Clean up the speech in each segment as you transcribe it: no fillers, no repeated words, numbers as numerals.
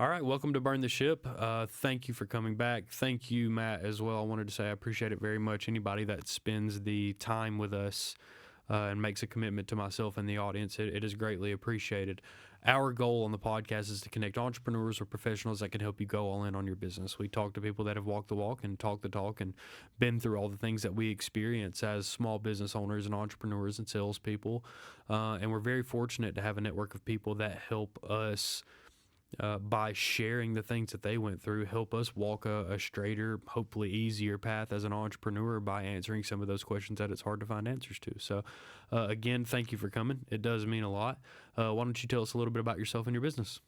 All right, welcome to Burn the Ship. Thank you for coming back. Thank you, Matt, as well. I wanted to say I appreciate it very much. Anybody that spends the time with us and makes a commitment to myself and the audience, it is greatly appreciated. Our goal on the podcast is to connect entrepreneurs or professionals that can help you go all in on your business. We talk to people that have walked the walk and talked the talk and been through all the things that we experience as small business owners and entrepreneurs and salespeople. And we're very fortunate to have a network of people that help us by sharing the things that they went through, help us walk a straighter, hopefully easier path as an entrepreneur by answering some of those questions that it's hard to find answers to. So, again, thank you for coming. It does mean a lot. Why don't you tell us a little bit about yourself and your business?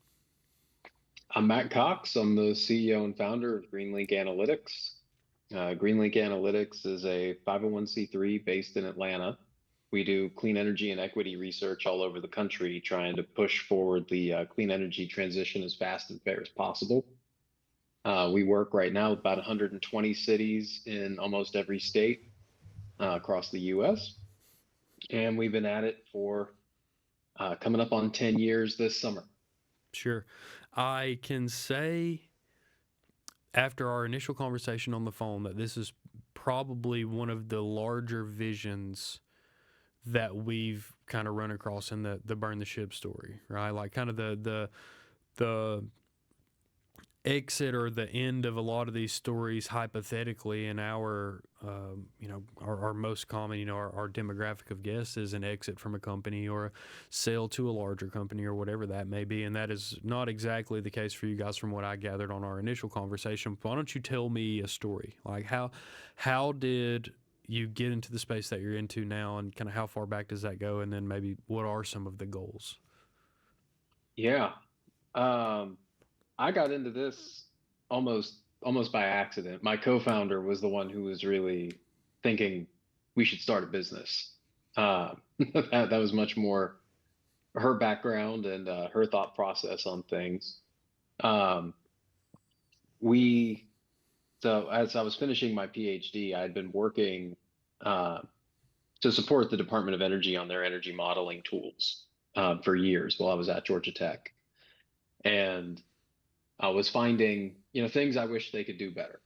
I'm Matt Cox. I'm the CEO and founder of GreenLink Analytics. GreenLink Analytics is a 501c3 based in Atlanta. We do clean energy and equity research all over the country, trying to push forward the clean energy transition as fast and fair as possible. We work right now with about 120 cities in almost every state across the US. And we've been at it for coming up on 10 years this summer. Sure. I can say after our initial conversation on the phone that this is probably one of the larger visions that we've kind of run across in the burn the ship story, right? Like kind of the exit or the end of a lot of these stories hypothetically in our our most common our demographic of guests is an exit from a company or a sale to a larger company or whatever that may be, and that is not exactly the case for you guys from what I gathered on our initial conversation. Why don't you tell me a story, like how did you get into the space that you're into now, and kind of how far back does that go, and then maybe what are some of the goals? Yeah. Um, I got into this almost by accident. My co-founder was the one who was really thinking we should start a business. Uh, that was much more her background and her thought process on things. Um, we so as I was finishing my PhD, I had been working uh, to support the Department of Energy on their energy modeling tools for years while I was at Georgia Tech, and I was finding things I wish they could do better.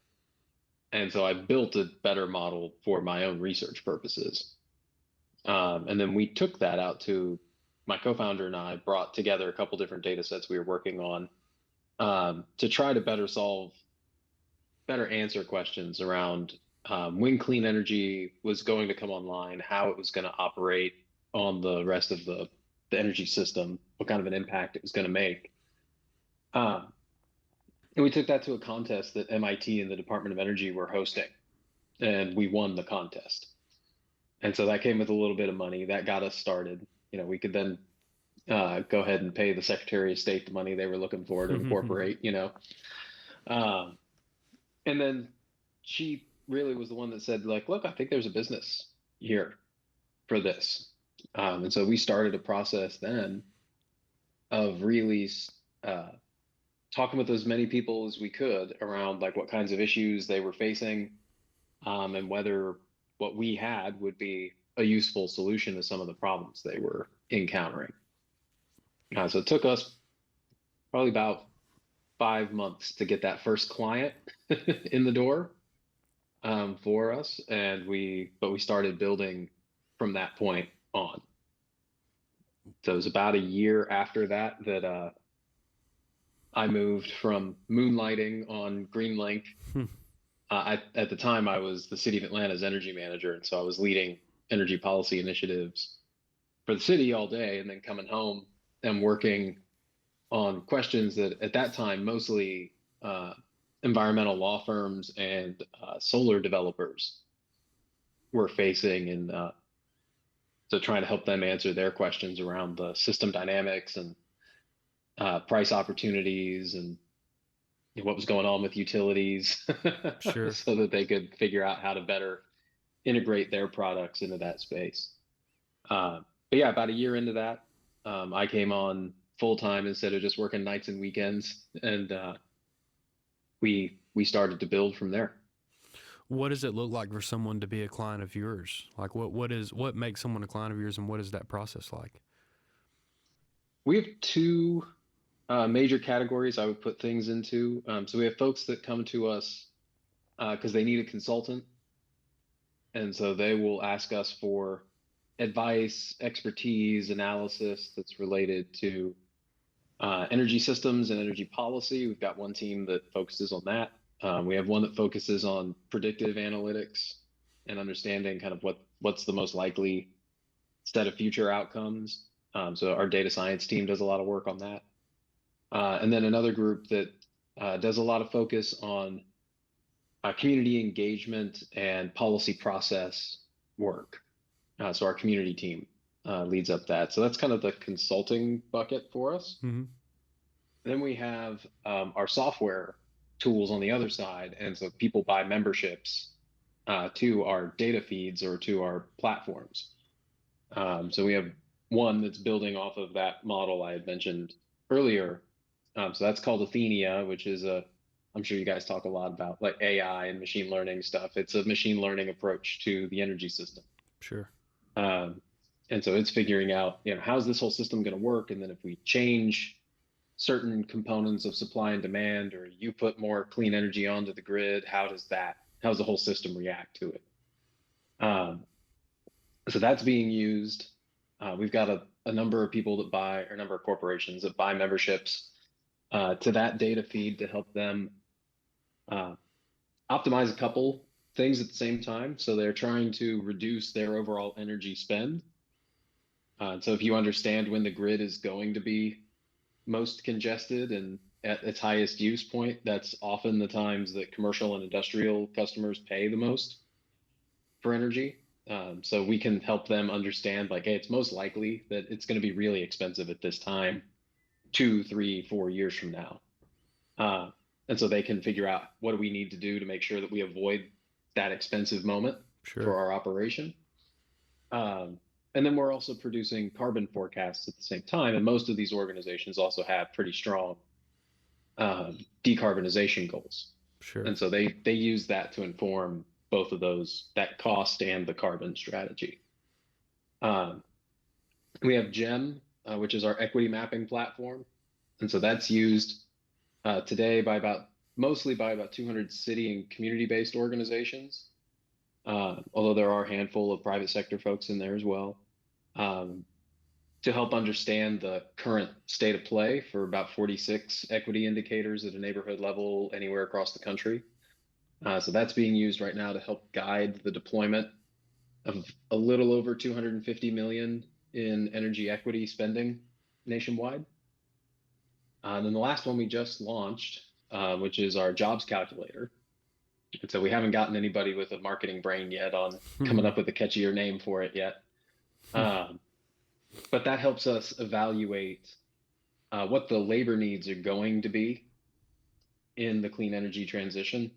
And so I built a better model for my own research purposes. And then we took that out to my co-founder and I brought together a couple different data sets we were working on to try to better answer questions around when clean energy was going to come online, how it was going to operate on the rest of the energy system, what kind of an impact it was going to make. Um, and we took that to a contest that MIT and the Department of Energy were hosting, and we won the contest. And so that came with a little bit of money that got us started. We could then go ahead and pay the Secretary of State the money they were looking for to incorporate. Um, and then she really was the one that said, like, look, I think there's a business here for this. And so we started a process then of really uh, talking with as many people as we could around like what kinds of issues they were facing, and whether what we had would be a useful solution to some of the problems they were encountering. So it took us probably about 5 months to get that first client in the door for us, and we started building from that point on. So it was about a year after that I moved from moonlighting on GreenLink. At the time, I was the city of Atlanta's energy manager, and so I was leading energy policy initiatives for the city all day, and then coming home and working on questions that at that time mostly environmental law firms and solar developers were facing, and so trying to help them answer their questions around the system dynamics and price opportunities and what was going on with utilities Sure. so that they could figure out how to better integrate their products into that space. But yeah, about a year into that, I came on full time instead of just working nights and weekends, and we started to build from there. What does it look like for someone to be a client of yours? Like what makes someone a client of yours, and what is that process like? We have two major categories I would put things into. So we have folks that come to us because they need a consultant. And so they will ask us for advice, expertise, analysis that's related to energy systems and energy policy. We've got one team that focuses on that. We have one that focuses on predictive analytics and understanding kind of what's the most likely set of future outcomes. So our data science team does a lot of work on that. And then another group that does a lot of focus on community engagement and policy process work. So our community team leads up that. So that's kind of the consulting bucket for us. Mm-hmm. Then we have our software tools on the other side. And so people buy memberships to our data feeds or to our platforms. So we have one that's building off of that model I had mentioned earlier. So that's called Athenia, which is I'm sure you guys talk a lot about like AI and machine learning stuff. It's a machine learning approach to the energy system. Sure. And so it's figuring out, how's this whole system going to work? And then if we change certain components of supply and demand, or you put more clean energy onto the grid, how's the whole system react to it? So that's being used. We've got a number of people that buy, or a number of corporations that buy memberships to that data feed to help them optimize a couple things at the same time. So they're trying to reduce their overall energy spend. So if you understand when the grid is going to be most congested and at its highest use point, that's often the times that commercial and industrial customers pay the most for energy. So we can help them understand like, hey, it's most likely that it's going to be really expensive at this time, 2, 3, 4 years from now. And so they can figure out what do we need to do to make sure that we avoid that expensive moment for our operation. And then we're also producing carbon forecasts at the same time. And most of these organizations also have pretty strong decarbonization goals. Sure. And so they use that to inform both of those, that cost and the carbon strategy. We have GEM, which is our equity mapping platform. And so that's used today mostly by about 200 city and community-based organizations, although there are a handful of private sector folks in there as well, to help understand the current state of play for about 46 equity indicators at a neighborhood level anywhere across the country. So that's being used right now to help guide the deployment of a little over 250 million in energy equity spending nationwide. And then the last one we just launched, which is our jobs calculator. And so we haven't gotten anybody with a marketing brain yet on coming up with a catchier name for it yet. But that helps us evaluate what the labor needs are going to be in the clean energy transition.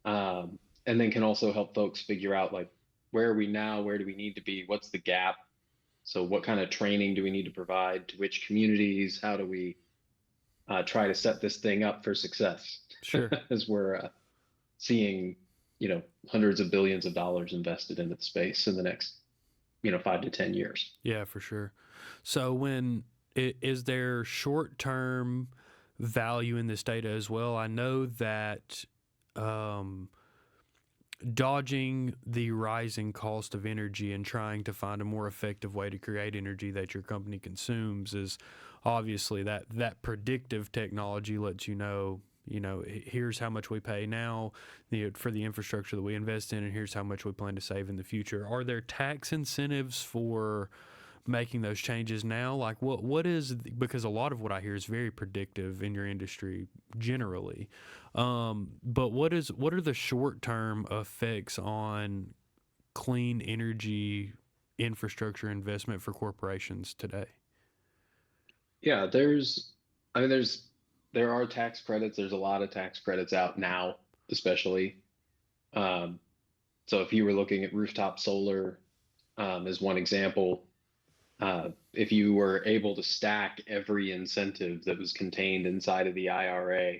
And then can also help folks figure out like, where are we now? Where do we need to be? What's the gap? So what kind of training do we need to provide to which communities? How do we try to set this thing up for success? Sure. As we're seeing, hundreds of billions of dollars invested into the space in the next, 5 to 10 years. Yeah, for sure. So is there short-term value in this data as well? I know that dodging the rising cost of energy and trying to find a more effective way to create energy that your company consumes is obviously that predictive technology lets here's how much we pay now for the infrastructure that we invest in, and here's how much we plan to save in the future. Are there tax incentives for making those changes now? Like what is, because a lot of what I hear is very predictive in your industry generally. But what are the short-term effects on clean energy infrastructure investment for corporations today? Yeah, there are tax credits. There's a lot of tax credits out now, especially. So if you were looking at rooftop solar as one example, if you were able to stack every incentive that was contained inside of the IRA,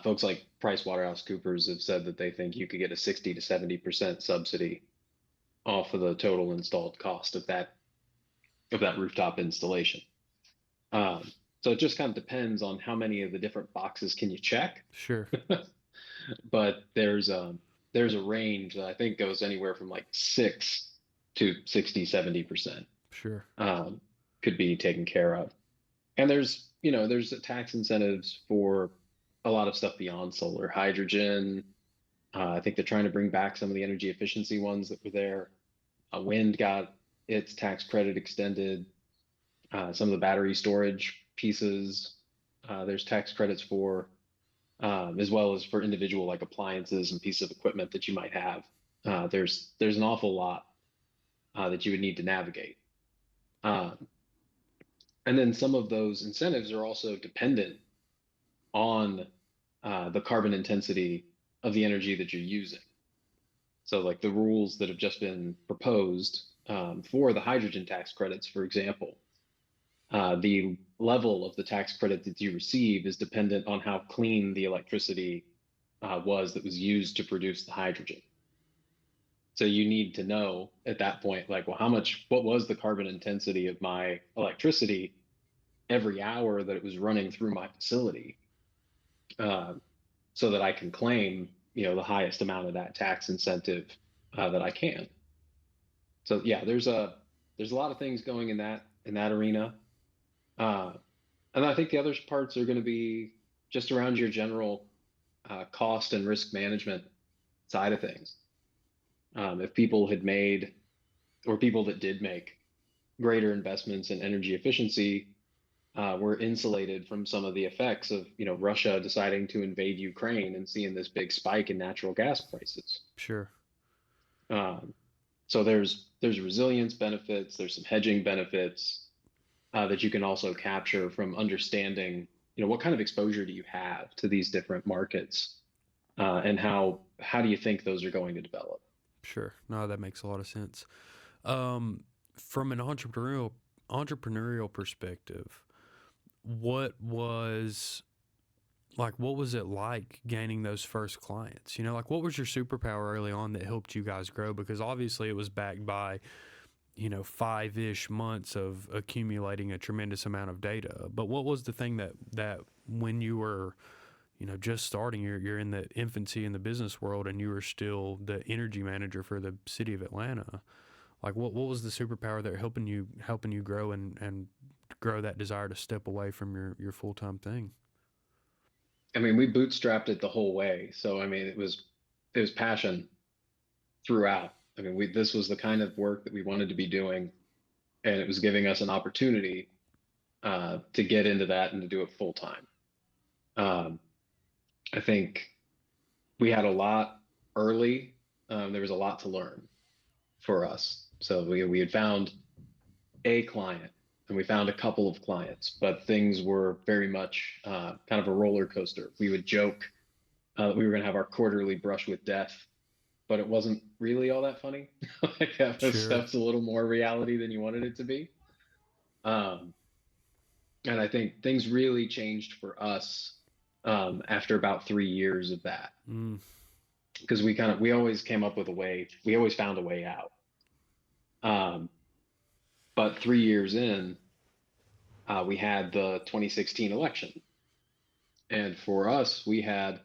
folks like PricewaterhouseCoopers have said that they think you could get a 60 to 70% subsidy off of the total installed cost of that rooftop installation. So it just kind of depends on how many of the different boxes can you check. Sure. But there's a range that I think goes anywhere from like 6 to 60, 70% Sure. um, could be taken care of. And there's tax incentives for a lot of stuff beyond solar, hydrogen. I think they're trying to bring back some of the energy efficiency ones that were there. Wind got its tax credit extended. Some of the battery storage pieces, there's tax credits for, as well as for individual like appliances and pieces of equipment that you might have. There's an awful lot that you would need to navigate. Um, and then some of those incentives are also dependent on the carbon intensity of the energy that you're using. So, like the rules that have just been proposed for the hydrogen tax credits, for example, the level of the tax credit that you receive is dependent on how clean the electricity was that was used to produce the hydrogen. So you need to know at that point, like, well, what was the carbon intensity of my electricity every hour that it was running through my facility, uh, so that I can claim, the highest amount of that tax incentive that I can. So yeah, there's a lot of things going in that arena. Uh, and I think the other parts are going to be just around your general cost and risk management side of things. If people had made, or people that did make greater investments in energy efficiency, were insulated from some of the effects of, Russia deciding to invade Ukraine and seeing this big spike in natural gas prices. Sure. Um, so there's resilience benefits, there's some hedging benefits that you can also capture from understanding, what kind of exposure do you have to these different markets, and how do you think those are going to develop? Sure. No, that makes a lot of sense. Um, from an entrepreneurial perspective, what was what was it like gaining those first clients? Like what was your superpower early on that helped you guys grow? Because obviously it was backed by, 5-ish months of accumulating a tremendous amount of data. But what was the thing that when you were, just starting, you're in the infancy in the business world and you were still the energy manager for the city of Atlanta? Like what was the superpower that helping you grow and grow that desire to step away from your full-time thing? I mean, we bootstrapped it the whole way. So I mean, it was passion throughout. I mean, this was the kind of work that we wanted to be doing, and it was giving us an opportunity to get into that and to do it full time. Um, I think we had a lot early. There was a lot to learn for us. So we had found a client and we found a couple of clients, but things were very much kind of a roller coaster. We would joke that we were going to have our quarterly brush with death, but it wasn't really all that funny. Like that Sure. stuff's a little more reality than you wanted it to be. Um, and I think things really changed for us after about 3 years of that, Mm, because we always came up with a way. We always found a way out. Um, but 3 years in, we had the 2016 election, and for us, we had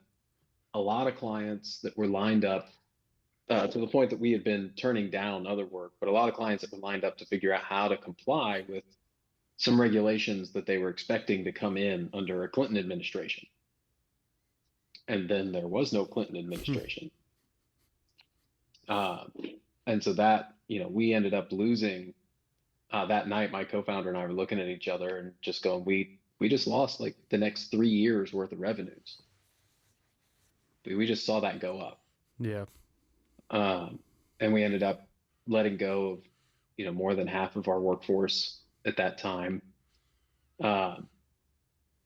a lot of clients that were lined up to the point that we had been turning down other work, but a lot of clients that were lined up to figure out how to comply with some regulations that they were expecting to come in under a Clinton administration. And then there was no Clinton administration. Uh, and so that, we ended up losing that night. My co-founder and I were looking at each other and just going, we just lost like the next 3 years worth of revenues. We just saw that go up. yeah. Um, and we ended up letting go of, more than half of our workforce at that time. Um,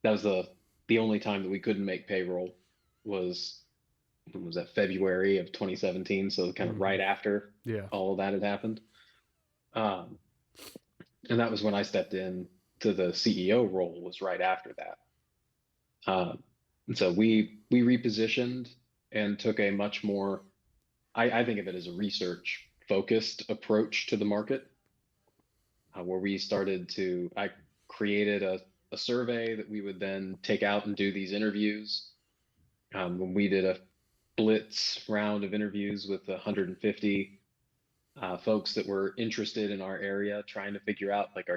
that was the only time that we couldn't make payroll was when was that, February of 2017, so kind of Hmm. right after Yeah. all of that had happened. Um, and that was when I stepped in to the CEO role, was right after that. And so we repositioned and took a much more, I think of it as a research focused approach to the market, where I created a survey that we would then take out and do these interviews. When we did a blitz round of interviews with 150 folks that were interested in our area, trying to figure out like,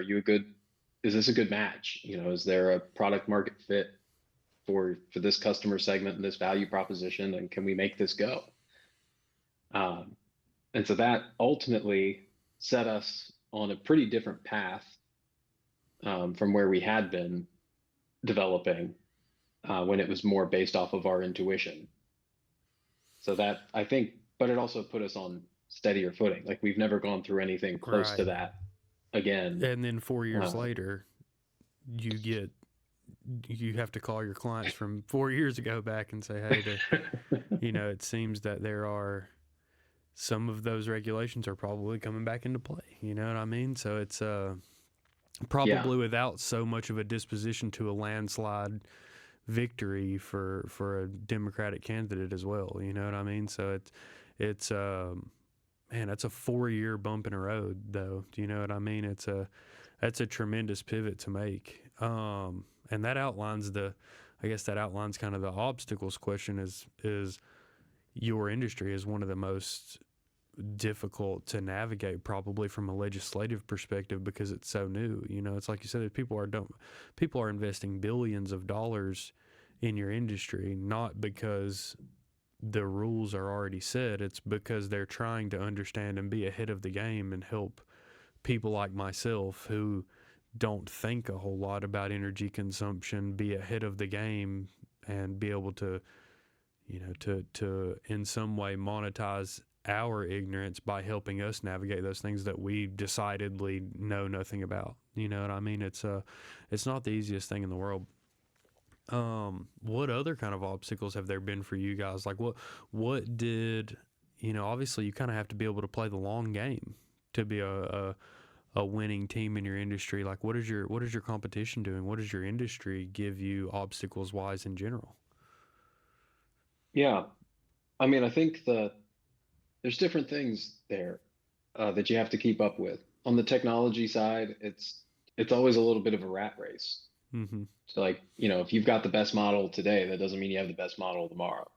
is this a good match? You know, is there a product market fit for this customer segment and this value proposition, and can we make this go? And so that ultimately set us on a pretty different path from where we had been developing when it was more based off of our intuition. So that, I think, but it also put us on steadier footing. Like we've never gone through anything close to that again. And then 4 years later, you have to call your clients from 4 years ago back and say, hey, you know, it seems that there are some of those regulations are probably coming back into play. You know what I mean? So it's probably without so much of a disposition to a landslide victory for a Democratic candidate as well. You know what I mean? So it's man, that's a 4-year bump in a road, though. Do you know what I mean? That's a tremendous pivot to make. And that outlines kind of the obstacles question is your industry is one of the most difficult to navigate probably from a legislative perspective because it's so new. You know, it's like you said, people are investing billions of dollars in your industry, not because the rules are already set. It's because they're trying to understand and be ahead of the game and help people like myself who don't think a whole lot about energy consumption be ahead of the game and be able to, you know, to in some way monetize our ignorance by helping us navigate those things that we decidedly know nothing about. You know what I mean? It's not the easiest thing in the world. What other kind of obstacles have there been for you guys? Like what did, you know, obviously you kind of have to be able to play the long game to be a winning team in your industry. Like what is your competition doing? What does your industry give you obstacles wise in general? Yeah. I mean, I think there's different things there that you have to keep up with. On the technology side, it's always a little bit of a rat race. Mm-hmm. So like, you know, if you've got the best model today, that doesn't mean you have the best model tomorrow.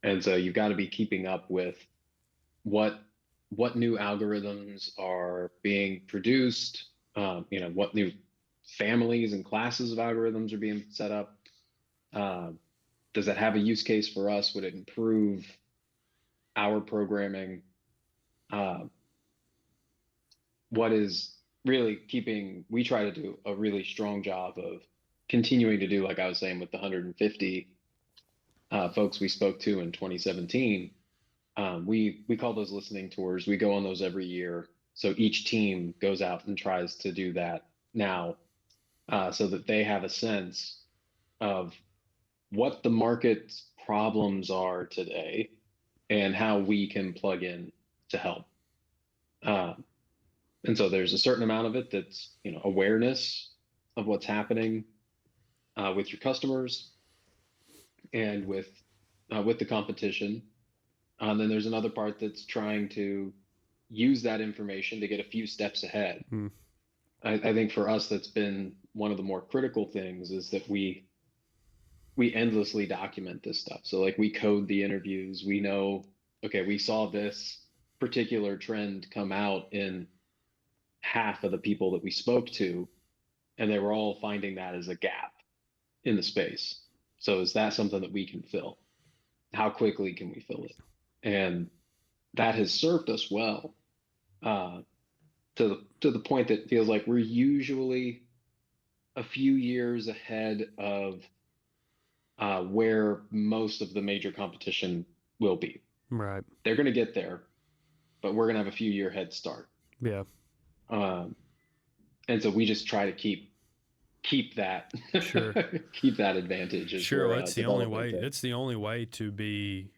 And so you've got to be keeping up with what new algorithms are being produced, you know, what new families and classes of algorithms are being set up. Does that have a use case for us? Would it improve our programming? What is really we try to do a really strong job of continuing to do, like I was saying, with the 150 folks we spoke to in 2017. We call those listening tours. We go on those every year. So each team goes out and tries to do that now so that they have a sense of what the market's problems are today and how we can plug in to help. And so there's a certain amount of it that's, you know, awareness of what's happening with your customers and with the competition. Then there's another part that's trying to use that information to get a few steps ahead. I think for us, that's been one of the more critical things is that we endlessly document this stuff. So like we code the interviews, we know, okay, we saw this particular trend come out in half of the people that we spoke to, and they were all finding that as a gap in the space. So is that something that we can fill? How quickly can we fill it? And that has served us well to the point that feels like we're usually a few years ahead of where most of the major competition will be. Right. They're going to get there, but we're going to have a few year head start. Yeah. And so we just try to keep that Sure. keep that advantage. Sure, well, it's the only way. It's the only way to be,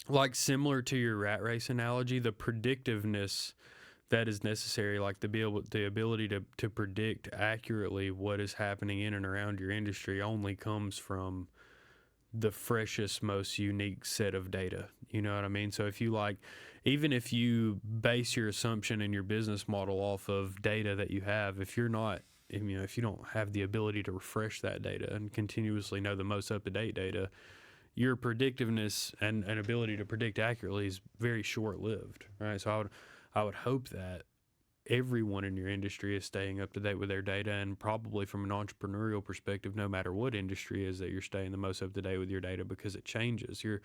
like similar to your rat race analogy, the predictiveness that is necessary, like the ability to predict accurately what is happening in and around your industry, only comes from the freshest, most unique set of data. You know what I mean? So if you like, even if you base your assumption and your business model off of data that you have, if you're not, if you don't have the ability to refresh that data and continuously know the most up to date data, your predictiveness and ability to predict accurately is very short lived, right? So I would hope that everyone in your industry is staying up to date with their data, and probably from an entrepreneurial perspective, no matter what industry is, that you're staying the most up to date with your data, because it changes. Your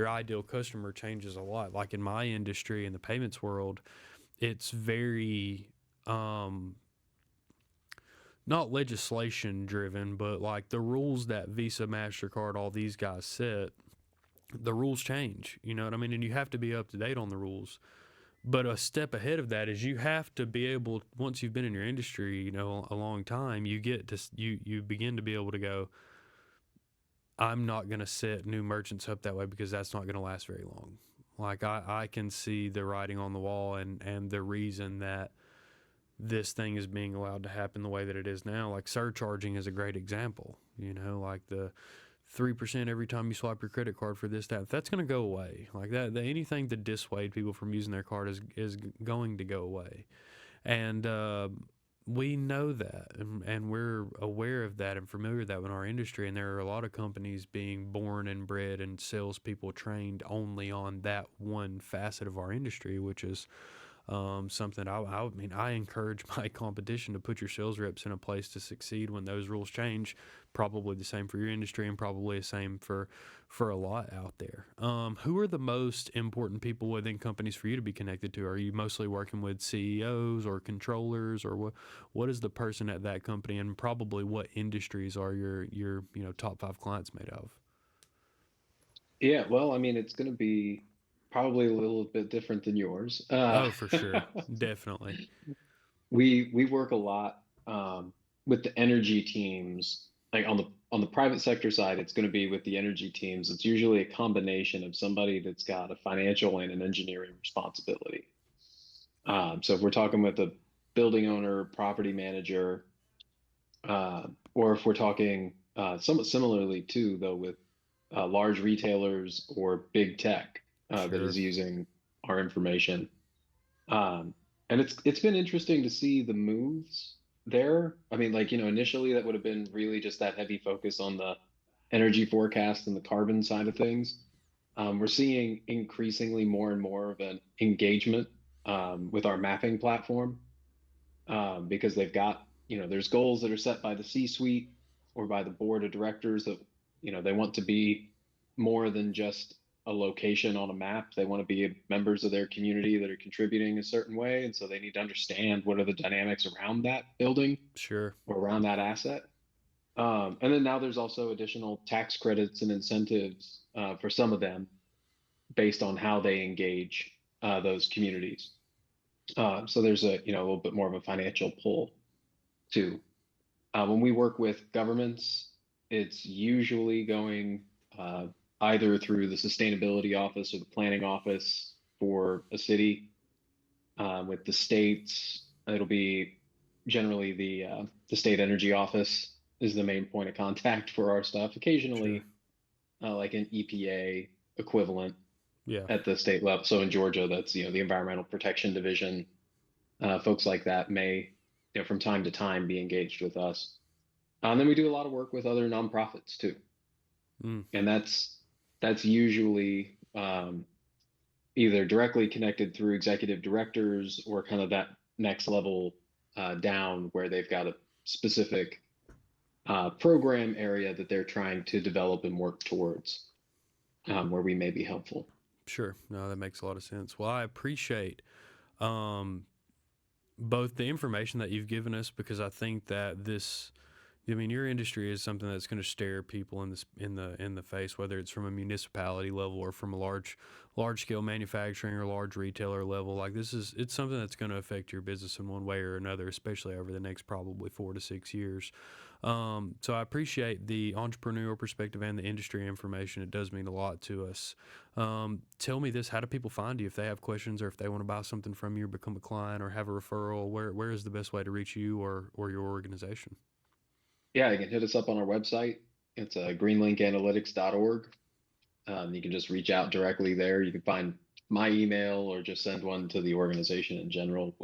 ideal customer changes a lot. Like in my industry, in the payments world, it's very not legislation driven, but like the rules that Visa, MasterCard, all these guys set, the rules change. You know what I mean? And you have to be up to date on the rules. But a step ahead of that is you have to be able, once you've been in your industry, a long time, you begin to be able to go, I'm not going to set new merchants up that way, because that's not going to last very long. Like I can see the writing on the wall, and the reason that this thing is being allowed to happen the way that it is now. Like surcharging is a great example, like the 3% every time you swipe your credit card for this, that's going to go away. Like that anything to dissuade people from using their card is going to go away. And we know that, and we're aware of that and familiar with that in our industry. And there are a lot of companies being born and bred and salespeople trained only on that one facet of our industry, which is something I encourage my competition to put your sales reps in a place to succeed when those rules change. Probably the same for your industry, and probably the same for a lot out there. Who are the most important people within companies for you to be connected to? Are you mostly working with CEOs or controllers, or what is the person at that company, and probably what industries are your top 5 clients made of? Yeah, well, I mean, it's going to be probably a little bit different than yours. Oh, for sure, definitely. We work a lot with the energy teams. Like on the private sector side, it's going to be with the energy teams. It's usually a combination of somebody that's got a financial and an engineering responsibility. So if we're talking with a building owner, property manager, or if we're talking somewhat similarly too, though, with large retailers or big tech that Sure. is using our information. Um, and it's been interesting to see the moves there. I mean, like, initially that would have been really just that heavy focus on the energy forecast and the carbon side of things. We're seeing increasingly more and more of an engagement with our mapping platform, because they've got, there's goals that are set by the C-suite or by the board of directors that, they want to be more than just a location on a map. They want to be members of their community that are contributing a certain way. And so they need to understand what are the dynamics around that building Sure. or around that asset. And then now there's also additional tax credits and incentives for some of them based on how they engage those communities. So there's a little bit more of a financial pull too. When we work with governments, it's usually going either through the sustainability office or the planning office for a city. With the states, it'll be generally the state energy office is the main point of contact for our stuff. Sure. Occasionally, like an EPA equivalent Yeah. at the state level. So in Georgia, that's the Environmental Protection Division. Folks like that may, from time to time, be engaged with us. And then we do a lot of work with other nonprofits too, Mm. and that's usually either directly connected through executive directors or kind of that next level down where they've got a specific program area that they're trying to develop and work towards, where we may be helpful. Sure. No, that makes a lot of sense. Well, I appreciate um, both the information that you've given us, because I think that your industry is something that's going to stare people in the face, whether it's from a municipality level or from a large scale manufacturing or large retailer level. Like it's something that's going to affect your business in one way or another, especially over the next probably 4 to 6 years. So I appreciate the entrepreneurial perspective and the industry information. It does mean a lot to us. Tell me this: how do people find you if they have questions, or if they want to buy something from you, or become a client, or have a referral? Where is the best way to reach you or your organization? Yeah, you can hit us up on our website, It's greenlinkanalytics.org. You can just reach out directly there. You can find my email or just send one to the organization in general.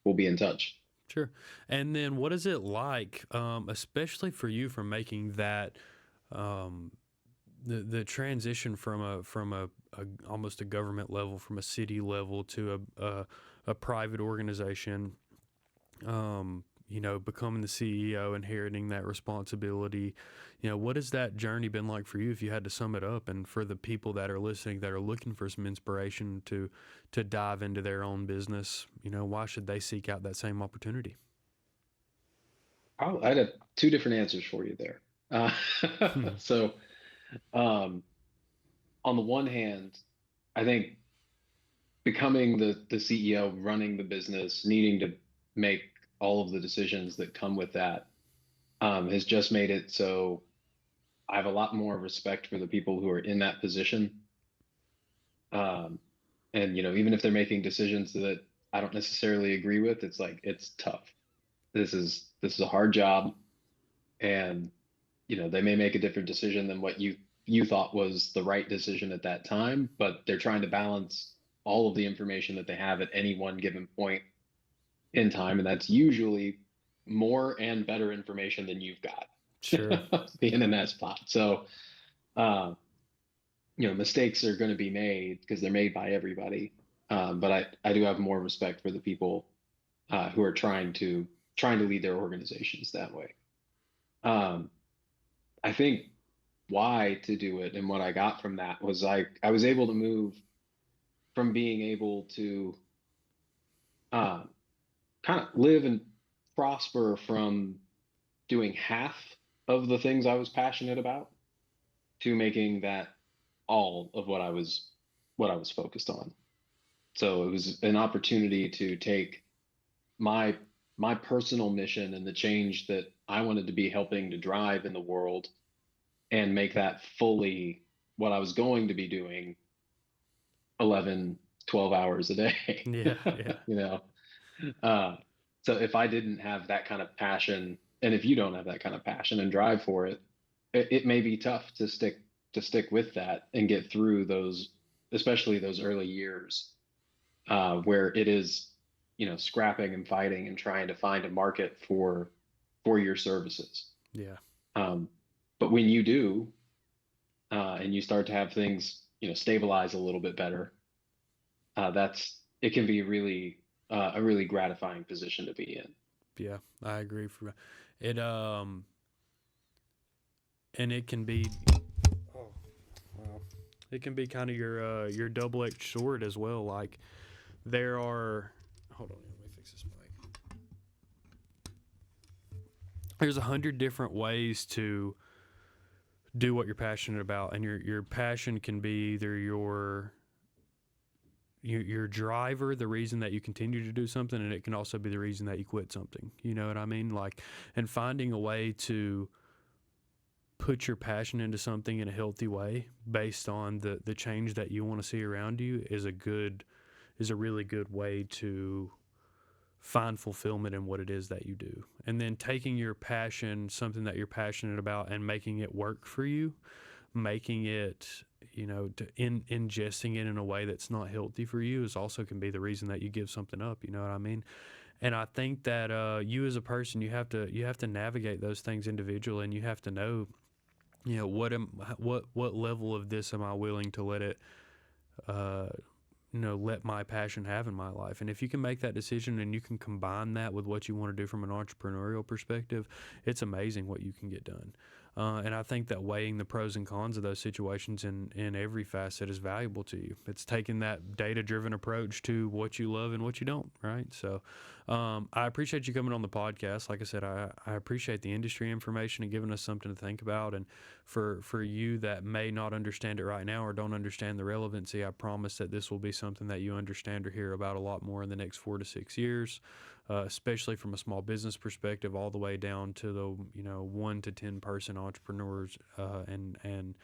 We'll be in touch. Sure. And then what is it like, especially for you, from making that um, the transition from a almost a government level, from a city level to a private organization, becoming the CEO, inheriting that responsibility. What has that journey been like for you, if you had to sum it up, and for the people that are listening that are looking for some inspiration to dive into their own business, why should they seek out that same opportunity? I'd have two different answers for you there. Uh, so, um, on the one hand, I think becoming the CEO, running the business, needing to make all of the decisions that come with that, has just made it so I have a lot more respect for the people who are in that position. Um, and even if they're making decisions that I don't necessarily agree with, it's like it's tough. This is a hard job, and they may make a different decision than what you thought was the right decision at that time, but they're trying to balance all of the information that they have at any one given point in time, and that's usually more and better information than you've Sure. got being in that spot. So, uh, mistakes are going to be made because they're made by everybody. But I do have more respect for the people who are trying to lead their organizations that way. Um, I think why to do it and what I got from that was I was able to move from being able to um, kind of live and prosper from doing half of the things I was passionate about to making that all of what I was focused on. So it was an opportunity to take my my personal mission and the change that I wanted to be helping to drive in the world and make that fully what I was going to be doing 11, 12 hours a day. Yeah, yeah, you know uh, so if I didn't have that kind of passion, and if you don't have that kind of passion and drive for it, it may be tough to stick with that and get through those, especially those early years, where it is, scrapping and fighting and trying to find a market for your services. yeah. um, but when you do, and you start to have things, stabilize a little bit better, that's it can be really a really gratifying position to be in. Yeah, I agree. For it, and it can be, oh, wow, it can be kind of your double-edged sword as well. Like, there are, hold on, let me fix this mic. There's 100 different ways to do what you're passionate about, and your passion can be either your driver, the reason that you continue to do something, and it can also be the reason that you quit something. You know what I mean? Like, and finding a way to put your passion into something in a healthy way based on the change that you want to see around you is a really good way to find fulfillment in what it is that you do. And then taking your passion, something that you're passionate about, and making it work for you, making it, ingesting it in a way that's not healthy for you, is also can be the reason that you give something up. You know what I mean? And I think that you as a person, you have to navigate those things individually, and you have to know, what level of this am I willing to let it uh, let my passion have in my life. And if you can make that decision and you can combine that with what you want to do from an entrepreneurial perspective, it's amazing what you can get done. And I think that weighing the pros and cons of those situations in every facet is valuable to you. It's taking that data driven approach to what you love and what you don't, right? So I appreciate you coming on the podcast. Like I said, I appreciate the industry information and giving us something to think about. And for you that may not understand it right now or don't understand the relevancy, I promise that this will be something that you understand or hear about a lot more in the next 4 to 6 years, especially from a small business perspective, all the way down to the 1 to 10 person entrepreneurs and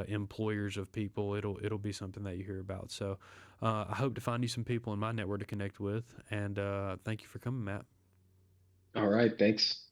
employers of people. It'll be something that you hear about. So I hope to find you some people in my network to connect with. And thank you for coming, Matt. All right, thanks.